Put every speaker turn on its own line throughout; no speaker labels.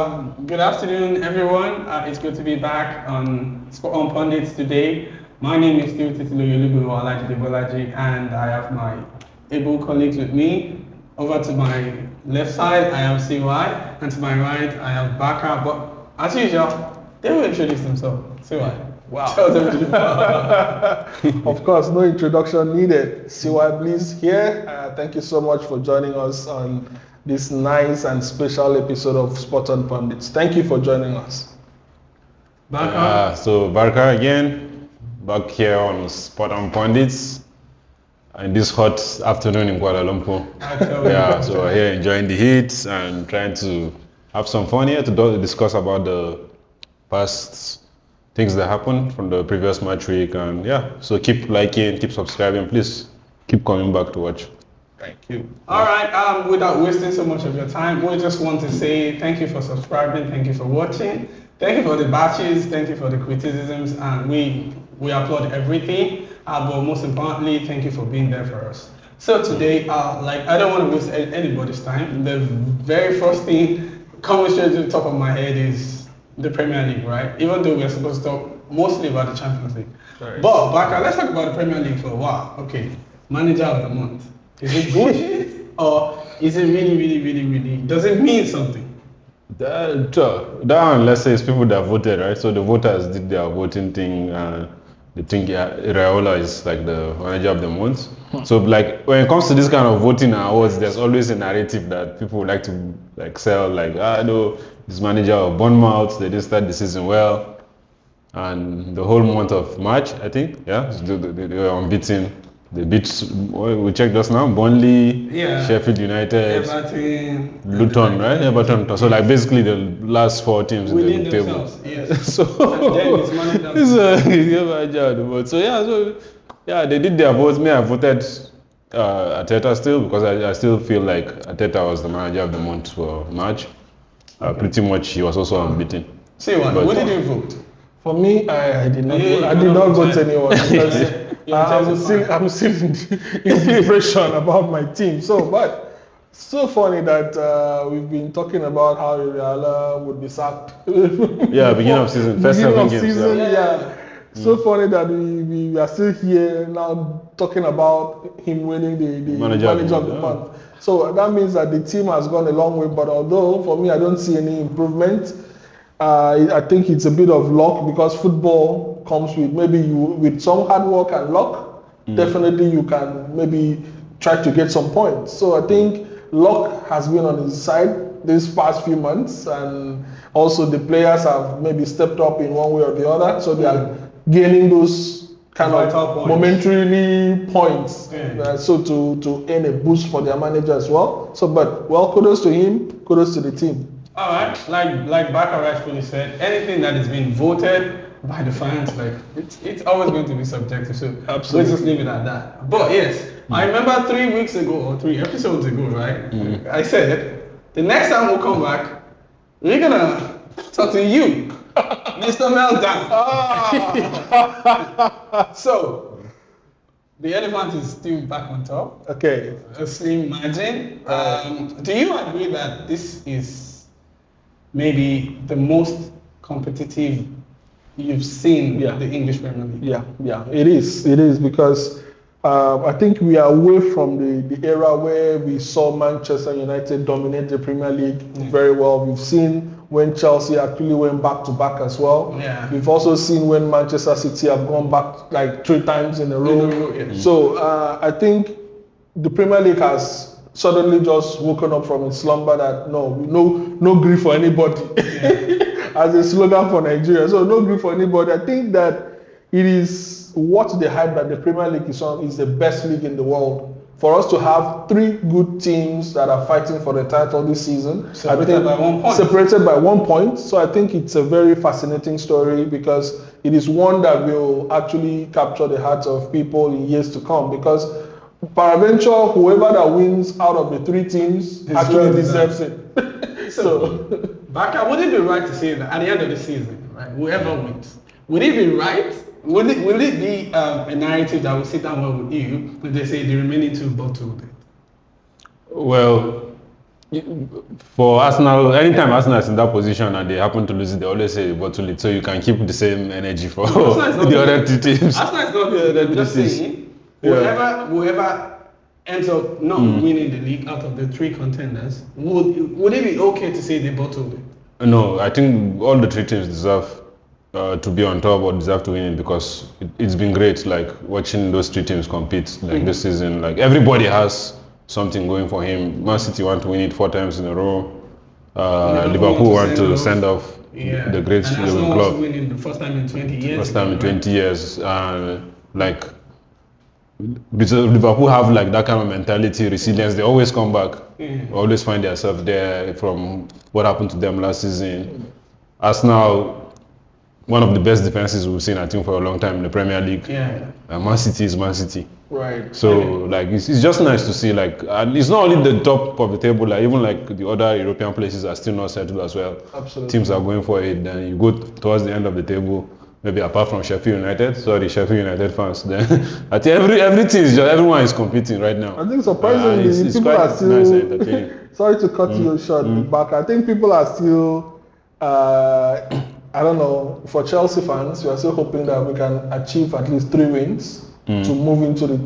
Good afternoon, everyone. It's good to be back on Spot on Pundits today. My name is still Titilo Yolubulu Bolaji, and I have my able colleagues with me. Over to my left side, I have CY, and to my right, I have Baka. But as usual, they will introduce themselves. CY.
Wow.
Tell them to
Of course, no introduction needed. CY Bliss here. Thank you so much for joining us on this nice and special episode of Spot on Pundits. Thank you for joining us.
Baka.
So Barka again, back here on Spot on Pundits in this hot afternoon in Kuala Lumpur. Yeah, so we're here enjoying the heat and trying to have some fun here to discuss about the past things that happened from the previous match week. And yeah, so keep liking, keep subscribing, please keep coming back to watch.
Thank you.
All right, without wasting so much of your time, we just want to say thank you for subscribing, thank you for watching, thank you for the batches, thank you for the criticisms, and we applaud everything, but most importantly, thank you for being there for us. So today, I don't want to waste anybody's time. The very first thing coming straight to the top of my head is the Premier League, right? Even though we're supposed to talk mostly about the Champions League.
Right.
But, Baka, let's talk about the Premier League for a while. Okay, manager of the month. Is it bullshit or is it really, does it mean something?
That one, let's say, it's people that voted, right? So the voters did their voting thing. They think Iraola is like the manager of the month. So like when it comes to this kind of voting awards, there's always a narrative that people would like to like sell, like no, this manager of Bournemouth, they didn't start the season well, and the whole month of March, I think, yeah, they were unbeaten. They beat, we checked just now, Burnley,
Yeah.
Sheffield United,
Everton,
Luton, right? Everton. So like basically the last four teams in
within
the table.
themselves, yes.
So
And then it's manager.
so yeah, they did their votes. Me, I voted Arteta still because I still feel like Arteta was the manager of the month for March. Pretty much he was also unbeaten.
See what?
But-
What did you vote?
For me, I did not.
Yeah,
I did not vote
vote.
anyone because
You're
I'm still in depression about my team. But so funny that we've been talking about how Iraola would be sacked.
Yeah, beginning of season, first
Beginning
7
of
games.
season,
Yeah.
yeah. So funny that we are still here now talking about him winning the
Manager of the
of the
month,
month. So that means that the team has gone a long way. But although for me, I don't see any improvement. I think it's a bit of luck because football comes with with some hard work and luck. Definitely you can maybe try to get some points. So I think luck has been on his side these past few months, and also the players have maybe stepped up in one way or the other. So they are gaining those kind
Vital
of
points.
momentarily points.
Yeah.
So to earn a boost for their manager as well. So but kudos to him, kudos to the team.
All right, like Baka rightfully said, anything that is being voted by the fans, like it's always going to be subjective. So
Absolutely.
let's just leave it at that. But yes, I remember 3 weeks ago or 3 episodes ago, right? I said the next time we'll come back, we're gonna talk to you, Mr. Meltdown. So the elephant is still back on top.
Okay.
A slim margin. Do you agree that this is maybe the most competitive you've seen
Yeah.
the English Premier League?
Yeah, it is because I think we are away from the era where we saw Manchester United dominate the Premier League very well. We've seen when Chelsea actually went back to back as well.
Yeah.
We've also seen when Manchester City have gone back like 3 times in a row.
Yeah.
So I think the Premier League has suddenly just woken up from its slumber that no grief for anybody. As a slogan for Nigeria. So no grief for anybody. I think that it is what the hype that the Premier League is on is the best league in the world. For us to have 3 good teams that are fighting for the title this season,
Separated by 1 point.
Separated by 1 point. So I think it's a very fascinating story because it is one that will actually capture the hearts of people in years to come. Because peradventure, whoever that wins out of the 3 teams actually deserves it. So
Baka, would it be right to say that at the end of the season, right, whoever wins, would it be right? Will it be a narrative that will sit down well with you if they say the remaining 2 bottled it?
Well, For Arsenal, anytime Arsenal is in that position and they happen to lose it, they always say bottle it, so you can keep the same energy for the other two teams.
Arsenal is not the other just saying, whoever ends up not winning the league out of the three contenders, would it be okay to say they bottled it?
No, I think all the three teams deserve to be on top or deserve to win it because it's been great, like watching those three teams compete like this season. Like everybody has something going for him. Man City want to win it 4 times in a row. Liverpool want to send off the great Liverpool club.
Winning the first time in 20 years.
First time in 20 years. Like Liverpool have like that kind of mentality, resilience. They always come back. Always find themselves there from what happened to them last season. Arsenal, one of the best defenses we've seen, I think, for a long time in the Premier League. Man City is Man City.
Right.
So like it's just nice to see, like, and it's not only the top of the table, like even like the other European places are still not settled as well.
Absolutely.
Teams are going for it. Then you go towards the end of the table, maybe apart from Sheffield United, Sheffield United fans. Then I think everything is just, everyone is competing right now.
I think surprisingly
it's
people are still
nice and entertaining.
Sorry to cut you short, but I think people are still I don't know, for Chelsea fans, we are still hoping that we can achieve at least 3 wins to move into the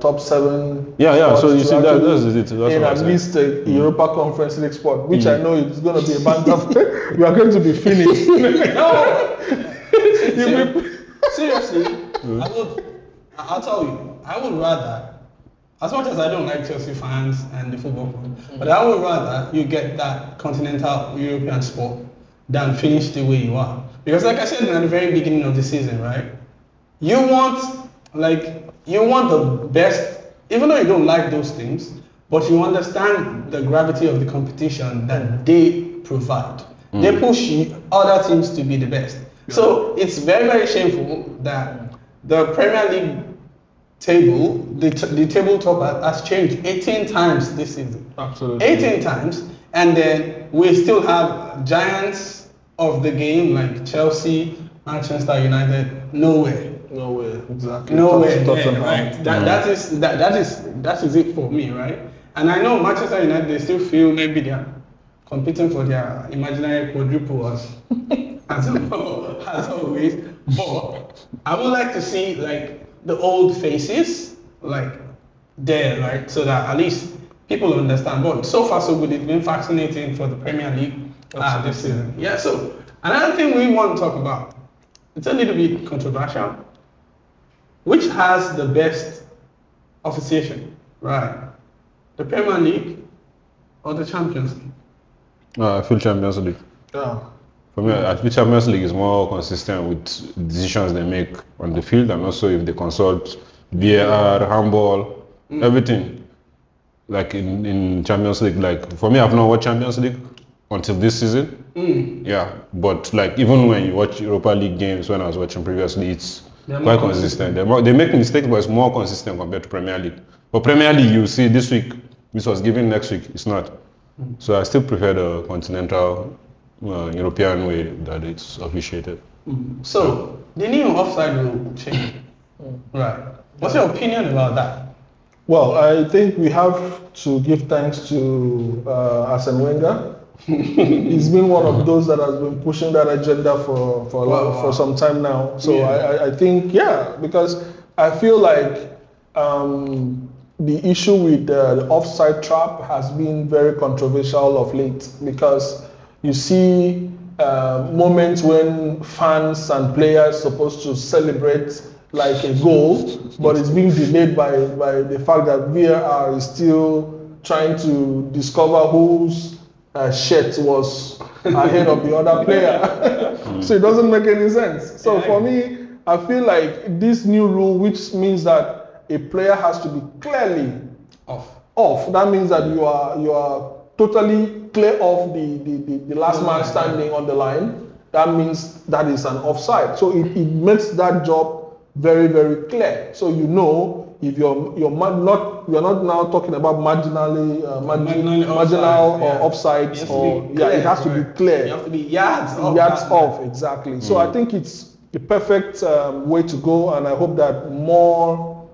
top 7.
Yeah. So you see that's it. That's
in at least a Europa Conference League spot, which I know it's going to be a banter. We are going to be finished.
Seriously, I'll tell you, I would rather, as much as I don't like Chelsea fans and the football club, but I would rather you get that continental European spot than finish the way you are. Because like I said at the very beginning of the season, right? You want the best, even though you don't like those things, but you understand the gravity of the competition that they provide. They push other teams to be the best. So it's very, very shameful that the Premier League table, the tabletop has changed 18 times this season.
Absolutely.
18 times. And then we still have giants of the game like Chelsea, Manchester United, nowhere,
exactly.
Nowhere,
Tottenham.
right? That is it for me, right? And I know Manchester United, they still feel maybe they are competing for their imaginary quadruple as always. But I would like to see like the old faces like there, right? So that at least people understand. But so far so good. It's been fascinating for the Premier League this season. Yeah. So another thing we want to talk about, it's a little bit controversial. Which has the best officiation, right? The Premier League or the Champions League?
I feel Champions League.
Yeah.
For me, I feel Champions League is more consistent with decisions they make on the field, and also if they consult VAR, handball, everything. Like in Champions League, like for me, I've not watched Champions League until this season. Yeah, but like even when you watch Europa League games, when I was watching previously, it's quite consistent. They make mistakes, but it's more consistent compared to Premier League. But Premier League, you see this week, this was given next week, it's not. So I still prefer the continental European way that it's officiated.
So the new offside rule change, right? What's your opinion about that?
Well, I think we have to give thanks to Arsene Wenger. He's been one of those that has been pushing that agenda for some time now. So I think, because I feel like the issue with the offside trap has been very controversial of late, because you see moments when fans and players supposed to celebrate like a goal, but it's being delayed by the fact that VAR is still trying to discover whose shirt was ahead of the other player. So it doesn't make any sense. So for me, I feel like this new rule, which means that a player has to be clearly off. That means that you are totally clear of the last man standing on the line. That means that is an offside. So it makes that job very, very clear. So you know if you're not now talking about marginal offside, it has to be clear.
You have to be yards
off, exactly. So I think it's the perfect way to go, and I hope that more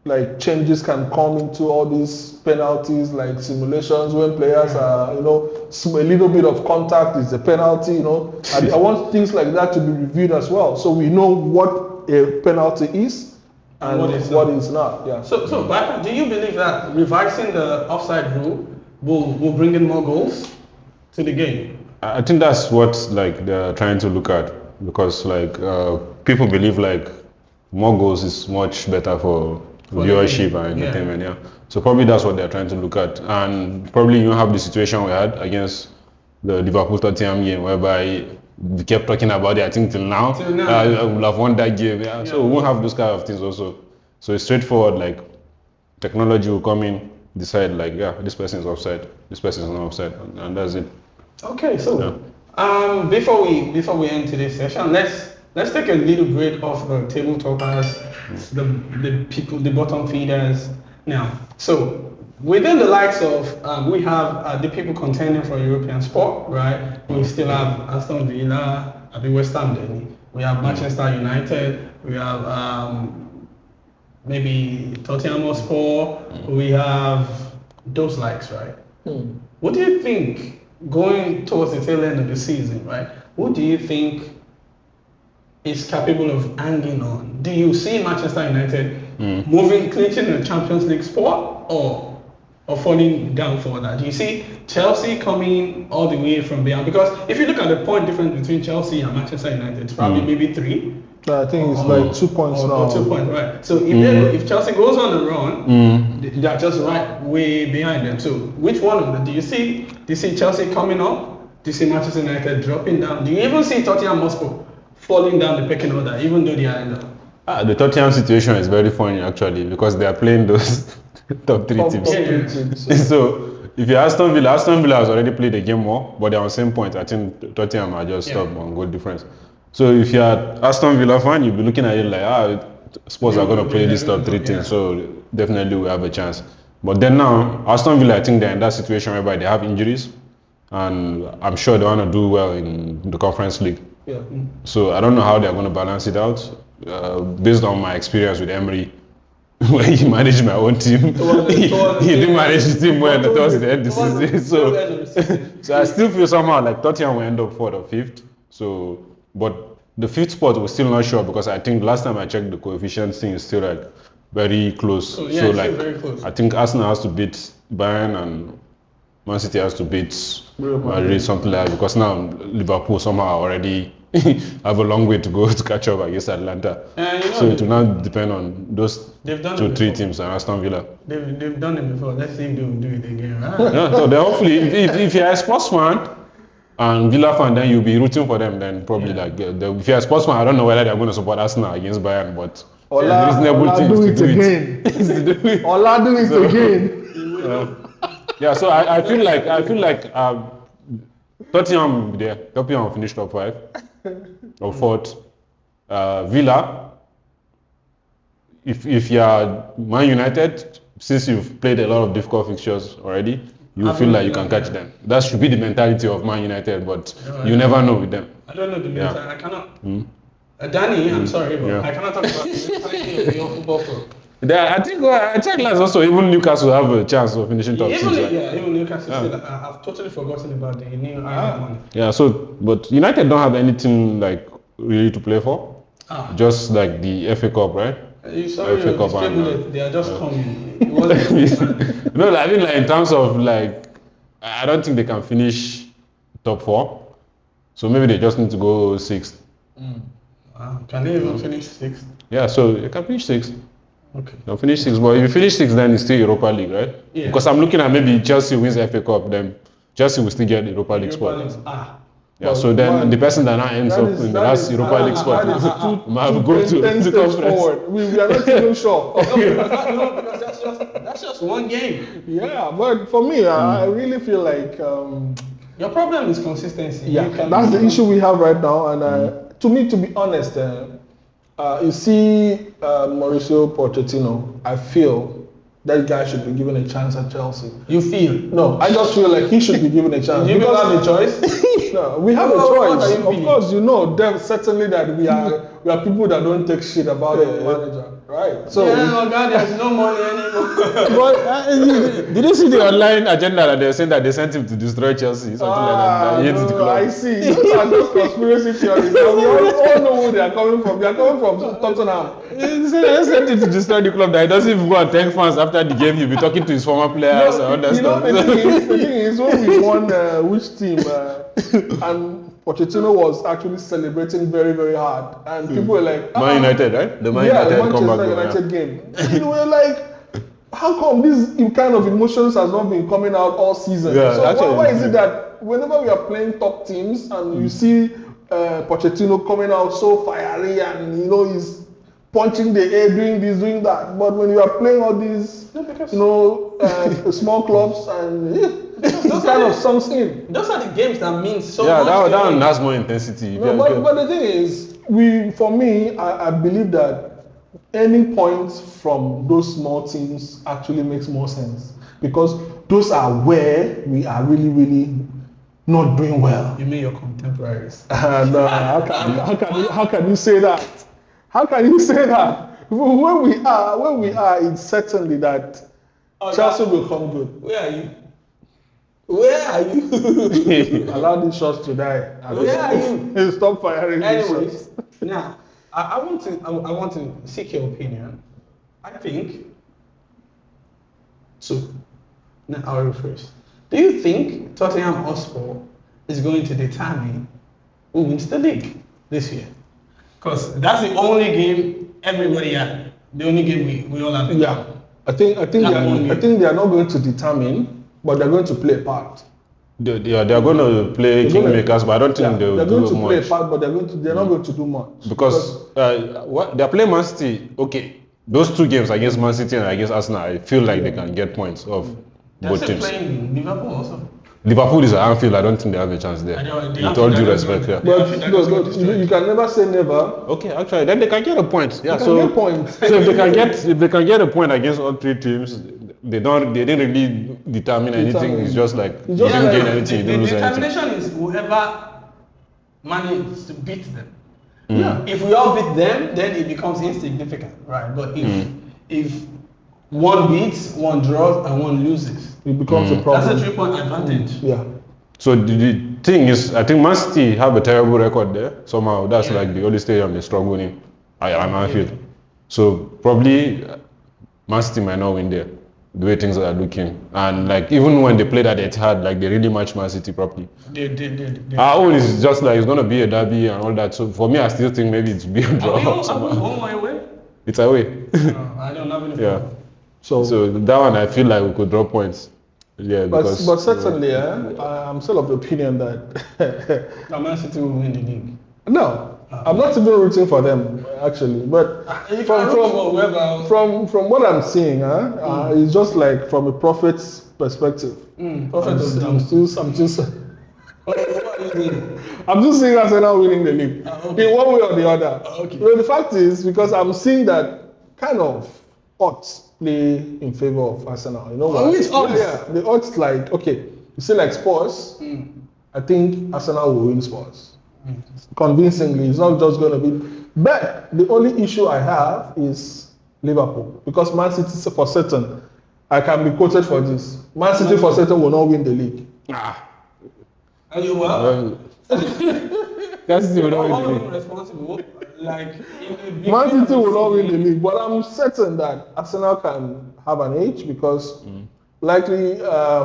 like changes can come into all these penalties, like simulations when players are, a little bit of contact is a penalty, And I want things like that to be reviewed as well, so we know what a penalty is and what is not. Yeah.
So, Baka, do you believe that revising the offside rule will bring in more goals to the game?
I think that's what they're trying to look at, because people believe more goals is much better for viewership and entertainment. Yeah. So probably that's what they're trying to look at, and probably you have the situation we had against the Liverpool Tottenham game, whereby we kept talking about it. I think till now. I would have won that game. Yeah. So we won't have those kind of things also. So it's straightforward. Technology will come in, decide this person is offside, this person is not offside, and that's it.
Okay, so before we end today's session, let's take a little break off the table toppers, the people, the bottom feeders. Now, so within the likes of we have the people contending for European sport, right? We still have Aston Villa, West Ham. We have Manchester United. We have maybe Tottenham Hotspur. We have those likes, right? What do you think? Going towards the tail end of the season, right? Who do you think is capable of hanging on? Do you see Manchester United clinching the Champions League spot or falling down for that? Do you see Chelsea coming all the way from behind? Because if you look at the point difference between Chelsea and Manchester United, it's probably maybe 3.
I think it's 2 points now. 2
points, right? So if Chelsea goes on the run, they're just right way behind them. So which one of them do you see? Do you see Chelsea coming up? Do you see Manchester United dropping down? Do you even see Tottenham Hotspur falling down the pecking order, even though they are in the?
The Tottenham situation is very funny actually, because they are playing those top 3 teams. So if you're Aston Villa has already played a game more, but they're on the same point. I think Tottenham are just up on goal difference. So if you're Aston Villa fan, you'll be looking at it Spurs are going to play these top 3 teams, so definitely we have a chance. But then now, Aston Villa, I think they're in that situation whereby they have injuries, and I'm sure they want to do well in the Conference League.
Yeah.
So I don't know how they're going to balance it out. Based on my experience with Emery, when he managed my own team, he didn't manage the team well towards the end of the season. So I still feel somehow like Tottenham will end up 4th or 5th. So, but the 5th spot was still not sure, because I think last time I checked the coefficient thing is still very close.
So very close.
I think Arsenal has to beat Bayern and Man City has to beat Madrid, something like that, because now Liverpool somehow already have a long way to go to catch up against Atlanta. So it will now depend on those 2-3 teams and Aston Villa.
They've done it before. Let's see if they'll do it again. Right?
So they hopefully, if you're a sports fan and Villa fan, then you'll be rooting for them. Then probably if you're a sports fan, I don't know whether they're going to support Arsenal against Bayern, but
Ola do it again. Ola do it again.
Yeah, so I feel like Tottenham will be there. Tottenham will finish top 5 or 4th. Villa, if you are Man United, since you've played a lot of difficult fixtures already, you feel like you can catch them. That should be the mentality of Man United, but you never know with them.
I don't know the mentality. I cannot. Danny, I'm sorry, but I cannot talk about the mentality of your football club.
I think I checked last also. Even Newcastle have a chance of finishing top 6.
Even Newcastle. I've totally forgotten about the new Iron one.
Yeah. So, but United don't have anything really to play for. Just like the FA Cup, right?
Sorry, FA Cup they are just coming.
No, I mean in terms of I don't think they can finish top 4. So maybe they just need to go 6th.
Can they even finish 6th?
Yeah. So they can finish 6th.
Okay.
They'll finish 6th, but if you finish 6th, then it's still Europa League, right?
Yeah.
Because I'm looking at maybe Chelsea wins the FA Cup, then Chelsea will still get the Europa League spot. Yeah, well, so then the person that now ends up in the last Europa League spot might go to the conference.
We are not even sure.
Because that's just one game.
Yeah, but for me, I really feel like
your problem is consistency.
Yeah, that's the issue we have right now. And to me, to be honest, you see Mauricio Pochettino, I feel that guy should be given a chance at Chelsea.
You feel?
No, I just feel like he should be given a chance.
You don't have a choice?
No, we have a choice. Of course, you know certainly that we are people that don't take shit about the manager, right? So
oh God, there's no money anymore.
But did you see the online agenda that they were saying that they sent him to destroy Chelsea? Something like that. He hates the club.
I see. Those are just conspiracy theories. We all know where they are coming from. They are coming from Tottenham.
He said they sent him to destroy the club. That he doesn't even go and thank fans after the game. He'll be talking to his former players and all that stuff.
The thing is, when we won which team, and Pochettino was actually celebrating very, very hard, and people were like,
Man United, right? The Man United
Manchester United game. And we were like, how come this kind of emotions has not been coming out all season?
Yeah,
so why is it that whenever we are playing top teams and you see Pochettino coming out so fiery and he's punching the air, doing this, doing that, but when you are playing all these, small clubs and those kind of songs in.
Those are the games that mean so much.
Yeah, that one has more intensity.
No, but the thing is, for me, I believe that any points from those small teams actually makes more sense because those are where we are really, really not doing well.
You mean your contemporaries?
No, how can you say that? How can you say that? Where we are, it's certainly that Chelsea will come good.
Where are you? Where are you?
Allow these shots to die.
Where are you?
Stop firing these shots.
Now, I want to seek your opinion. I think. So, now I'll rephrase. Do you think Tottenham Hotspur is going to determine who wins the league this year? Because that's the only game everybody had. The only game we all have.
Yeah, I think they are not going to determine, but they're going to play a part.
They are going to play kingmakers, but I don't think they're going to
play a part, but they're not going to do much
because they're playing Man City. Okay, those two games against Man City and against Arsenal, I feel like they can get points off both teams.
They're playing Liverpool also.
Liverpool is at Anfield. I don't think they have a chance there. With all due respect, yeah.
But you can never say never.
Okay, actually, then they can get a point. Yeah,
so if
they can get a point against all three teams, they didn't really determine anything. It's just like you didn't gain anything, you didn't lose anything.
The determination is whoever manages to beat them.
Yeah.
If we all beat them, then it becomes insignificant, right? But if one beats, one draws, and one loses,
it becomes a problem.
That's a 3-point advantage.
Yeah.
So the thing is, I think Man City have a terrible record there. Somehow that's like the only stadium they struggle in. I'm Anfield. So probably Man City might not win there. The way things are looking, and like even when they played at Etihad, like they really match Man City properly. Our own is just like it's gonna be a derby and all that. So for me, I still think maybe it's be a draw.
Home or away?
It's away.
I don't have any.
Yeah.
So that one, I feel like we could draw points. Yeah,
but certainly, I'm still of the opinion that
Man City will win the league.
No. I'm not even rooting for them actually, but from what I'm seeing, it's just like from a prophet's perspective.
Prophet
I'm just seeing Arsenal winning the league in one way or the other.
Okay.
Well, the fact is because I'm seeing that kind of odds play in favor of Arsenal. You know what?
Which odds?
Yeah, the odds like you see like Spurs. I think Arsenal will win Spurs. Convincingly, it's not just going to be. But the only issue I have is Liverpool because Man City for certain, I can be quoted for this. Man City for certain will not win the league.
Are you well?
That's the only
responsible. Like
Man City will not win the league, but I'm certain that Arsenal can have an edge because likely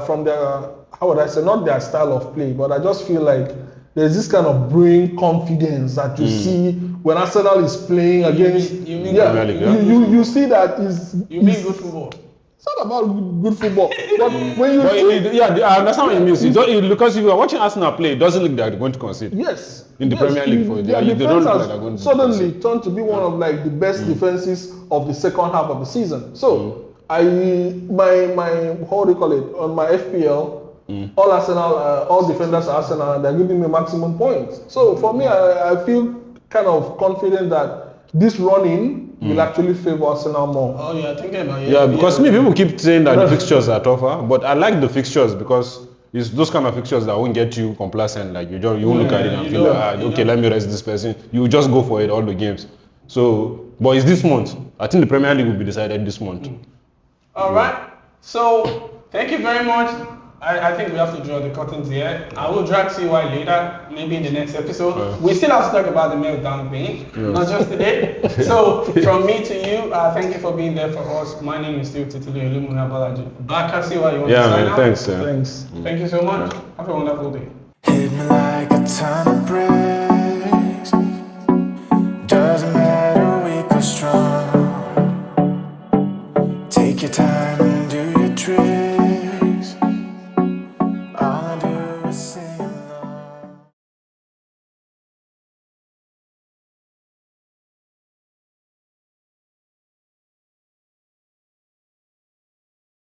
from their not their style of play, but I just feel like there's this kind of brewing confidence that you see when Arsenal is playing against. You see that is.
You mean good football?
It's not about good football, but when you see,
I understand what you mean. Because if you are watching Arsenal play, it doesn't look like they're going to concede.
Yes.
In the Premier League,
their defense has suddenly turned to be one of like the best defenses of the second half of the season. So my how do you call it on my FPL. All Arsenal, all defenders are Arsenal, and they're giving me maximum points. So for me, I feel kind of confident that this running will actually favor Arsenal more.
Oh, you're thinking about it.
Yeah, because people keep saying that the fixtures are tougher, but I like the fixtures because it's those kind of fixtures that won't get you complacent. Like you won't look at it and feel like, okay, let me rest this person. You just go for it all the games. So, but it's this month. I think the Premier League will be decided this month.
All right. So, thank you very much. I think we have to draw the curtains here. I will drag CY later, maybe in the next episode. We still have to talk about the meltdown thing, not just today. So, from me to you, thank you for being there for us. My name is still Titili Olumunabalaji. Baka CY, you want to sign out?
Thanks.
Thanks.
Thank you so much. Have a wonderful day.
Hit me like a ton of bricks.